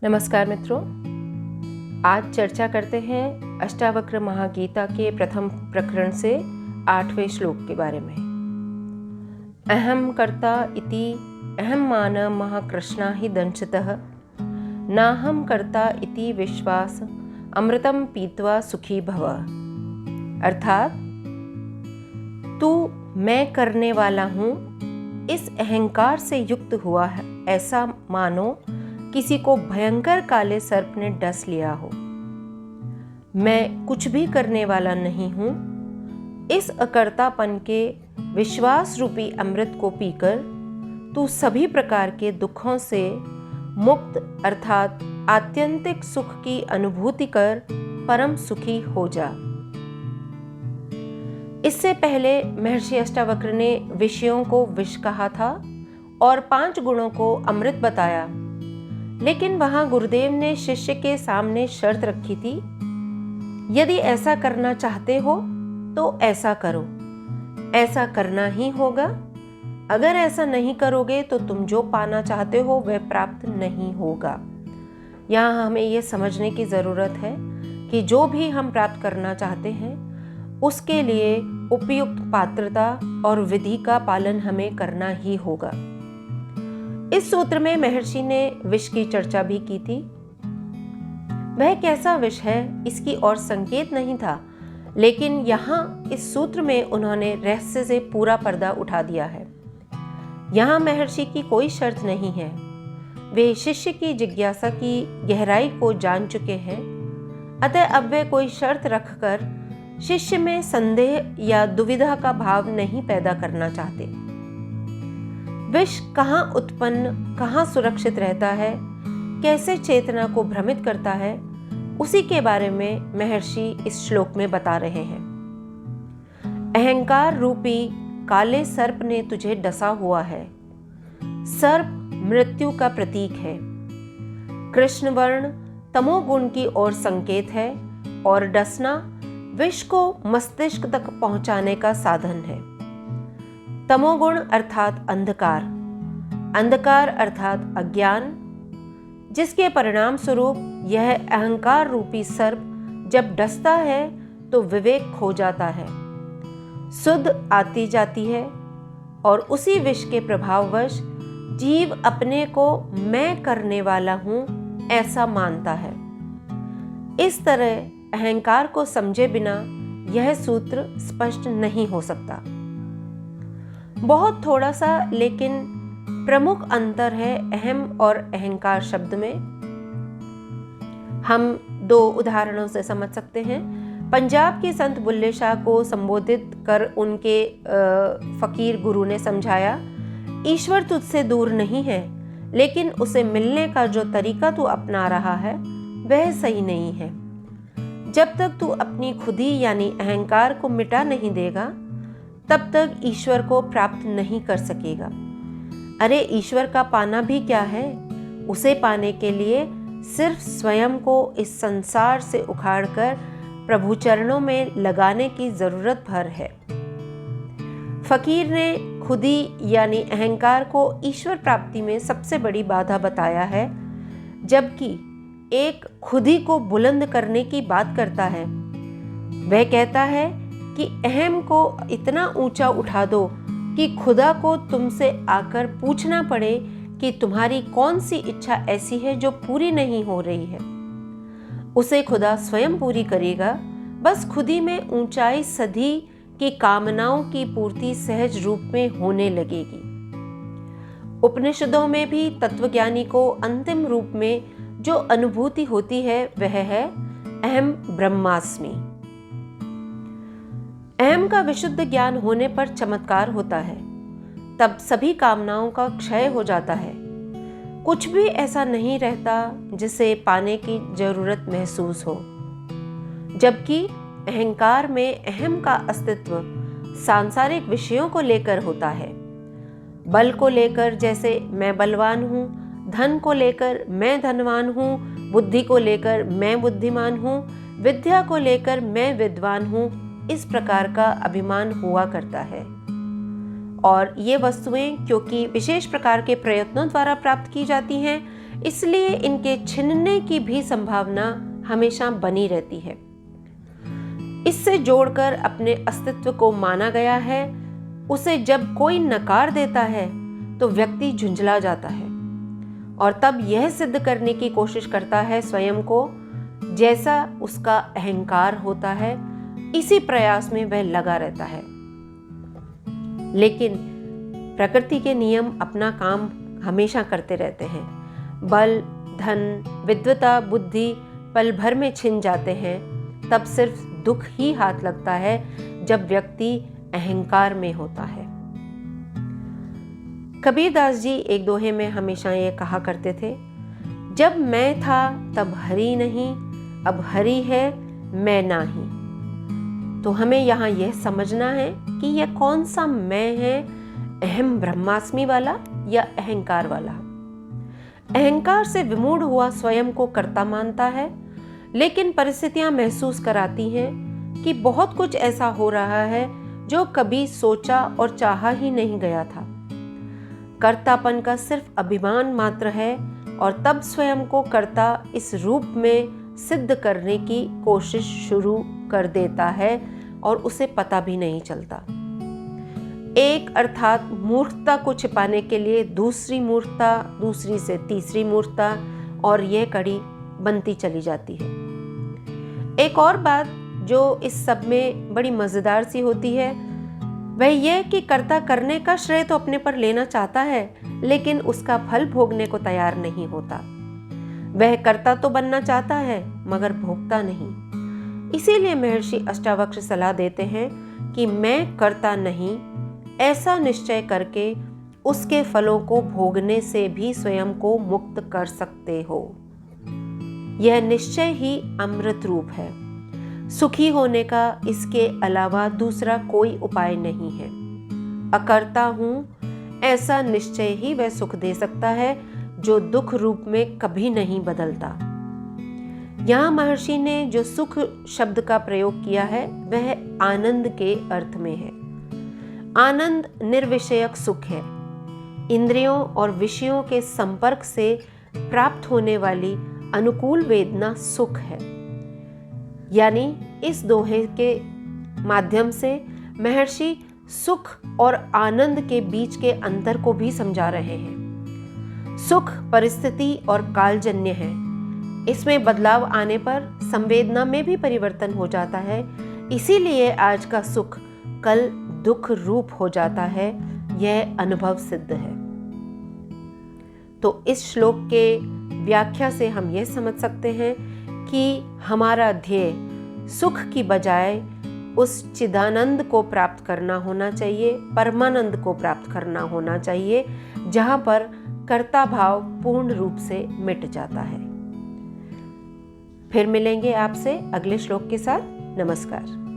नमस्कार मित्रों, आज चर्चा करते हैं अष्टावक्र महागीता के प्रथम प्रकरण से 8वें श्लोक के बारे में। अहम कर्ता इति अहम मान महाकृष्णा ही दंशतः नाहम कर्ता इति विश्वास अमृतम पीत्वा सुखी भव। अर्थात तू मैं करने वाला हूँ, इस अहंकार से युक्त हुआ है ऐसा मानो किसी को भयंकर काले सर्प ने डस लिया हो। मैं कुछ भी करने वाला नहीं हूँ। इस अकर्तापन के विश्वास रूपी अमृत को पीकर तू सभी प्रकार के दुखों से मुक्त अर्थात आत्यंतिक सुख की अनुभूति कर परम सुखी हो जा। इससे पहले महर्षि अष्टावक्र ने विषयों को विष कहा था और 5 गुणों को अमृत बताया, लेकिन वहां गुरुदेव ने शिष्य के सामने शर्त रखी थी, यदि ऐसा करना चाहते हो तो ऐसा करो, ऐसा करना ही होगा। अगर ऐसा नहीं करोगे तो तुम जो पाना चाहते हो वह प्राप्त नहीं होगा। यहाँ हमें यह समझने की ज़रूरत है कि जो भी हम प्राप्त करना चाहते हैं उसके लिए उपयुक्त पात्रता और विधि का पालन हमें करना ही होगा। इस सूत्र में महर्षि ने विष की चर्चा भी की थी। वह कैसा विष है इसकी और संकेत नहीं था, लेकिन यहाँ इस सूत्र में उन्होंने रहस्य से पूरा पर्दा उठा दिया है। यहाँ महर्षि की कोई शर्त नहीं है। वे शिष्य की जिज्ञासा की गहराई को जान चुके हैं, अतः अब वे कोई शर्त रखकर शिष्य में संदेह या दुविधा का भाव नहीं पैदा करना चाहते। विष कहाँ उत्पन्न, कहाँ सुरक्षित रहता है, कैसे चेतना को भ्रमित करता है, उसी के बारे में महर्षि इस श्लोक में बता रहे हैं। अहंकार रूपी काले सर्प ने तुझे डसा हुआ है। सर्प मृत्यु का प्रतीक है। कृष्ण वर्ण तमोगुण की ओर संकेत है और डसना विष को मस्तिष्क तक पहुंचाने का साधन है। तमोगुण अर्थात अंधकार, अंधकार अर्थात अज्ञान, जिसके परिणाम स्वरूप यह अहंकार रूपी सर्प जब डसता है तो विवेक खो जाता है, सुध आती जाती है और उसी विष के प्रभाववश जीव अपने को मैं करने वाला हूं ऐसा मानता है। इस तरह अहंकार को समझे बिना यह सूत्र स्पष्ट नहीं हो सकता। बहुत थोड़ा सा लेकिन प्रमुख अंतर है अहम और अहंकार शब्द में। हम 2 उदाहरणों से समझ सकते हैं। पंजाब के संत बुल्ले शाह को संबोधित कर उनके फकीर गुरु ने समझाया, ईश्वर तुझसे दूर नहीं है, लेकिन उसे मिलने का जो तरीका तू अपना रहा है वह सही नहीं है। जब तक तू अपनी खुदी यानी अहंकार को मिटा नहीं देगा तब तक ईश्वर को प्राप्त नहीं कर सकेगा। अरे ईश्वर का पाना भी क्या है, उसे पाने के लिए सिर्फ स्वयं को इस संसार से उखाड़कर प्रभु चरणों में लगाने की जरूरत भर है। फकीर ने खुदी यानी अहंकार को ईश्वर प्राप्ति में सबसे बड़ी बाधा बताया है, जबकि एक खुदी को बुलंद करने की बात करता है। वह कहता है कि अहम को इतना ऊंचा उठा दो कि खुदा को तुमसे आकर पूछना पड़े कि तुम्हारी कौन सी इच्छा ऐसी है जो पूरी नहीं हो रही है। उसे खुदा स्वयं पूरी करेगा। बस खुदी में ऊंचाई सधी की कामनाओं की पूर्ति सहज रूप में होने लगेगी। उपनिषदों में भी तत्वज्ञानी को अंतिम रूप में जो अनुभूति होती है वह है अहम ब्रह्मास्मि। अहम का विशुद्ध ज्ञान होने पर चमत्कार होता है, तब सभी कामनाओं का क्षय हो जाता है। कुछ भी ऐसा नहीं रहता जिसे पाने की जरूरत महसूस हो। जबकि अहंकार में अहम का अस्तित्व सांसारिक विषयों को लेकर होता है। बल को लेकर जैसे मैं बलवान हूँ, धन को लेकर मैं धनवान हूँ, बुद्धि को लेकर मैं बुद्धिमान हूँ, विद्या को लेकर मैं विद्वान हूँ, इस प्रकार का अभिमान हुआ करता है। और ये वस्तुएं क्योंकि विशेष प्रकार के प्रयत्नों द्वारा प्राप्त की जाती हैं, इसलिए इनके छिनने की भी संभावना हमेशा बनी रहती है। इससे जोड़कर अपने अस्तित्व को माना गया है। उसे जब कोई नकार देता है तो व्यक्ति झुंझला जाता है और तब यह सिद्ध करने की कोशिश करता है स्वयं को, जैसा उसका अहंकार होता है। इसी प्रयास में वह लगा रहता है। लेकिन प्रकृति के नियम अपना काम हमेशा करते रहते हैं। बल, धन, विद्वता, बुद्धि पल भर में छिन जाते हैं। तब सिर्फ दुख ही हाथ लगता है जब व्यक्ति अहंकार में होता है। कबीरदास जी एक दोहे में हमेशा ये कहा करते थे, जब मैं था तब हरि नहीं, अब हरि है मैं नाही। तो हमें यहाँ यह समझना है कि यह कौन सा मैं है, अहम ब्रह्मास्मि वाला या अहंकार वाला। अहंकार से विमूढ़ हुआ स्वयं को कर्ता मानता है, लेकिन परिस्थितियां महसूस कराती हैं कि बहुत कुछ ऐसा हो रहा है जो कभी सोचा और चाहा ही नहीं गया था। कर्तापन का सिर्फ अभिमान मात्र है और तब स्वयं को कर्ता इस रूप में सिद्ध करने की कोशिश शुरू कर देता है और उसे पता भी नहीं चलता। एक अर्थात मूर्खता को छिपाने के लिए दूसरी मूर्खता, दूसरी से तीसरी मूर्खता, और यह कड़ी बनती चली जाती है। एक और बात जो इस सब में बड़ी मजेदार सी होती है वह यह कि कर्ता करने का श्रेय तो अपने पर लेना चाहता है, लेकिन उसका फल भोगने को तैयार नहीं होता। वह कर्ता तो बनना चाहता है मगर भोगता नहीं। इसीलिए महर्षि अष्टावक्र सलाह देते हैं कि मैं कर्ता नहीं, ऐसा निश्चय करके उसके फलों को भोगने से भी स्वयं को मुक्त कर सकते हो। यह निश्चय ही अमृत रूप है। सुखी होने का इसके अलावा दूसरा कोई उपाय नहीं है। अकर्ता हूं, ऐसा निश्चय ही वह सुख दे सकता है जो दुख रूप में कभी नहीं बदलता। यहाँ महर्षि ने जो सुख शब्द का प्रयोग किया है वह आनंद के अर्थ में है। आनंद निर्विषयक सुख है। इंद्रियों और विषयों के संपर्क से प्राप्त होने वाली अनुकूल वेदना सुख है। यानी इस दोहे के माध्यम से महर्षि सुख और आनंद के बीच के अंतर को भी समझा रहे हैं। सुख परिस्थिति और कालजन्य है। इसमें बदलाव आने पर संवेदना में भी परिवर्तन हो जाता है। इसीलिए आज का सुख कल दुख रूप हो जाता है। यह अनुभव सिद्ध है। तो इस श्लोक के व्याख्या से हम यह समझ सकते हैं कि हमारा ध्येय सुख की बजाय उस चिदानंद को प्राप्त करना होना चाहिए, परमानंद को प्राप्त करना होना चाहिए, जहां पर कर्ता भाव पूर्ण रूप से मिट जाता है। फिर मिलेंगे आपसे अगले श्लोक के साथ। नमस्कार।